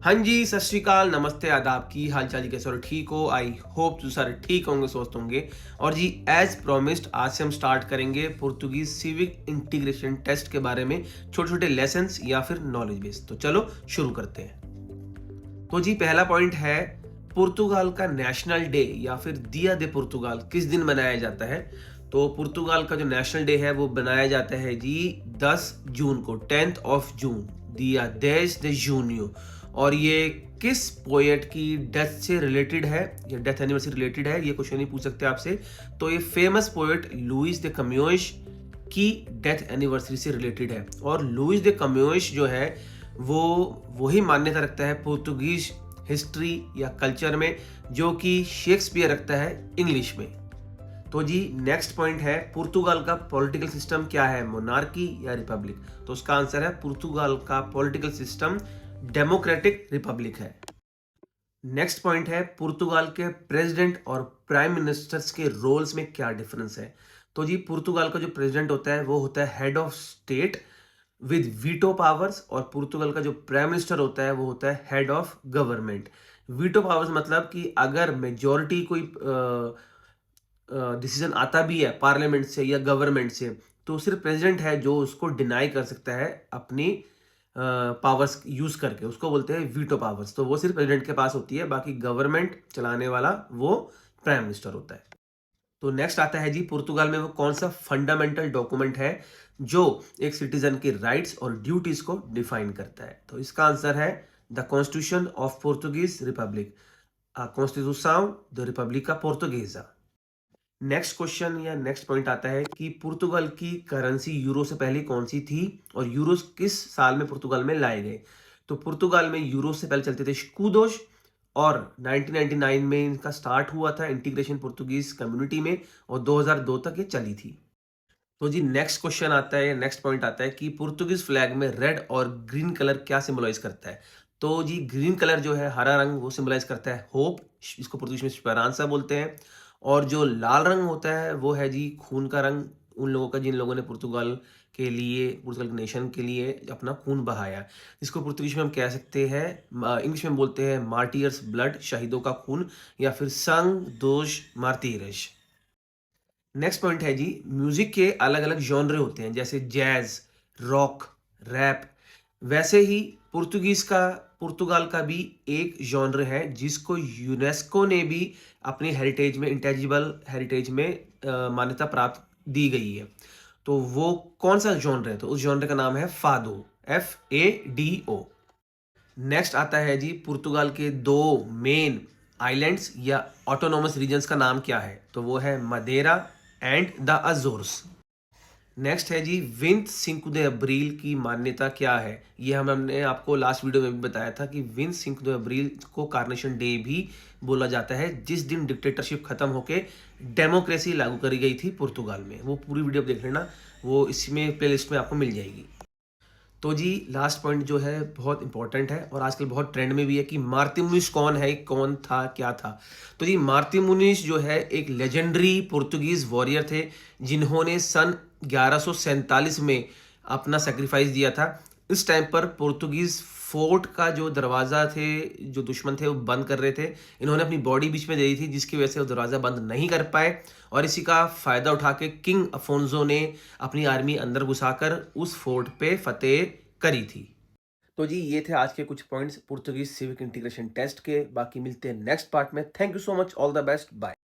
हाँ जी, सत श्री अकाल, नमस्ते, आदाब, की हाल चाल जी, कैसे हो? ठीक हो? आई होप तुम सारे ठीक होंगे, स्वस्थ होंगे। और जी एज प्रोमिस्ड आज से हम स्टार्ट करेंगे पुर्तगीज सिविक इंटीग्रेशन टेस्ट के बारे में छोटे छोटे लेसन्स या फिर नॉलेज बेस। तो चलो शुरू करते हैं। तो जी पहला पॉइंट है, पुर्तगाल का नेशनल डे या फिर दिया दे पुर्तगाल किस दिन मनाया जाता है? तो पुर्तगाल का जो नेशनल डे है वो बनाया जाता है जी 10 जून को, 10th ऑफ जून, दिया देश दे जूनियो। और ये किस पोएट की डेथ से रिलेटेड है या डेथ एनिवर्सरी रिलेटेड है, ये क्वेश्चन नहीं पूछ सकते आपसे। तो ये फेमस पोएट लुइस दे कम्योइश की डेथ एनिवर्सरी से रिलेटेड है। और लुइस दे कम्योइश जो है वो वही मान्यता रखता है पुर्तगीज हिस्ट्री या कल्चर में जो कि शेक्सपियर रखता है इंग्लिश में। तो जी नेक्स्ट पॉइंट है, पुर्तगाल का पॉलिटिकल सिस्टम क्या है, मोनार्की या रिपब्लिक? तो उसका आंसर है पुर्तगाल का पॉलिटिकल सिस्टम डेमोक्रेटिक रिपब्लिक है। नेक्स्ट पॉइंट है, पुर्तगाल के प्रेसिडेंट और प्राइम मिनिस्टर्स के रोल्स में क्या डिफरेंस है? तो जी पुर्तगाल का जो प्रेसिडेंट होता है वो होता है head of state with veto powers, और पुर्तगाल का जो प्राइम मिनिस्टर होता है वो होता है head of government. Veto powers मतलब कि अगर मेजोरिटी कोई डिसीजन आता भी है पार्लियामेंट से या गवर्नमेंट से, तो सिर्फ प्रेसिडेंट है जो उसको डिनाई कर सकता है अपनी पावर्स यूज करके, उसको बोलते हैं वीटो पावर्स। तो वो सिर्फ प्रेसिडेंट के पास होती है, बाकी गवर्नमेंट चलाने वाला वो प्राइम मिनिस्टर होता है। तो नेक्स्ट आता है जी, पुर्तगाल में वो कौन सा फंडामेंटल डॉक्यूमेंट है जो एक सिटीजन के राइट्स और ड्यूटीज को डिफाइन करता है? तो इसका आंसर है the constitution of Portuguese republic, constitution द रिपब्लिका पोर्तुगेजा। नेक्स्ट क्वेश्चन या नेक्स्ट पॉइंट आता है कि पुर्तगाल की करेंसी यूरो से पहले कौन सी थी और यूरो किस साल में पुर्तगाल में लाए गए? तो पुर्तगाल में यूरो से पहले चलते थे स्कूदोश, और 1999 में इनका स्टार्ट हुआ था इंटीग्रेशन पुर्तगीज कम्युनिटी में, और 2002 तक ये चली थी। तो जी नेक्स्ट क्वेश्चन आता है, नेक्स्ट पॉइंट आता है कि पुर्तगीज फ्लैग में रेड और ग्रीन कलर क्या सिंबलाइज करता है? तो जी ग्रीन कलर जो है, हरा रंग, वो सिंबलाइज करता है होप, इसको पुर्तगीज में स्पेरांसा बोलते हैं। और जो लाल रंग होता है वो है जी खून का रंग, उन लोगों का जिन लोगों ने पुर्तगाल के लिए, पुर्तगाल नेशन के लिए अपना खून बहाया। इसको पुर्तगीज में हम कह सकते हैं, इंग्लिश में बोलते हैं मार्टियर्स ब्लड, शहीदों का खून, या फिर संग दोष मार्टीरस। नेक्स्ट पॉइंट है जी, म्यूजिक के अलग अलग जॉनरे होते हैं जैसे जैज, रॉक, रैप। वैसे ही पुर्तगीज का, पुर्तगाल का भी एक जॉनर है जिसको यूनेस्को ने भी अपनी हेरिटेज में, इंटेजिबल हेरिटेज में मान्यता प्राप्त दी गई है। तो वो कौन सा जॉनर है? तो उस जॉनर का नाम है फादो, FADO। नेक्स्ट आता है जी, पुर्तगाल के दो मेन आइलैंड्स या ऑटोनोमस रीजन्स का नाम क्या है? तो वो है Madeira and the Azores. Next है जी, विंस सिंको दे अब्रिल की मान्यता क्या है? ये हमने आपको लास्ट वीडियो में भी बताया था कि विंस सिंको दे अब्रिल को कार्नेशन डे भी बोला जाता है, जिस दिन डिक्टेटरशिप खत्म होके डेमोक्रेसी लागू करी गई थी पुर्तगाल में। वो पूरी वीडियो देख लेना, वो इसमें प्लेलिस्ट में आपको मिल जाएगी। तो जी लास्ट पॉइंट जो है बहुत इंपॉर्टेंट है और आजकल बहुत ट्रेंड में भी है कि मार्तिमुनिश कौन है, कौन था, क्या था? तो जी मार्तिमुनिश जो है एक लेजेंडरी पुर्तगीज वॉरियर थे जिन्होंने सन 1147 में अपना सेक्रीफाइस दिया था। इस टाइम पर पुर्तगीज फोर्ट का जो दरवाज़ा थे, जो दुश्मन थे वो बंद कर रहे थे, इन्होंने अपनी बॉडी बीच में दे दी थी जिसकी वजह से वो दरवाज़ा बंद नहीं कर पाए, और इसी का फ़ायदा उठा के किंग अफोंसो ने अपनी आर्मी अंदर घुसाकर उस फोर्ट पे फतेह करी थी। तो जी ये थे आज के कुछ points Portuguese civic integration test के। बाकी मिलते हैं नेक्स्ट पार्ट में। Thank you so much, all the best, bye.